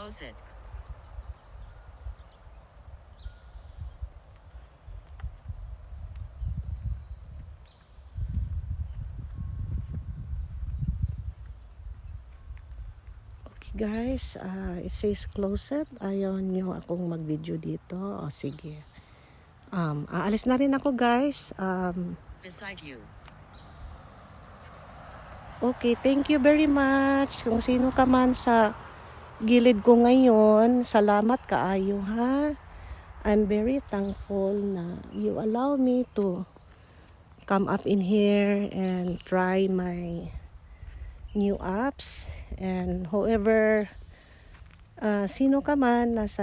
close it. Guys, it says closed. Ayaw nyo akong mag-video dito. O sige. Aalis na rin ako guys. Beside you. Okay, thank you very much. Kung sino ka man sa gilid ko ngayon, salamat kaayo ha. I'm very thankful na you allow me to come up in here and try my new apps. And whoever, sino ka man nasa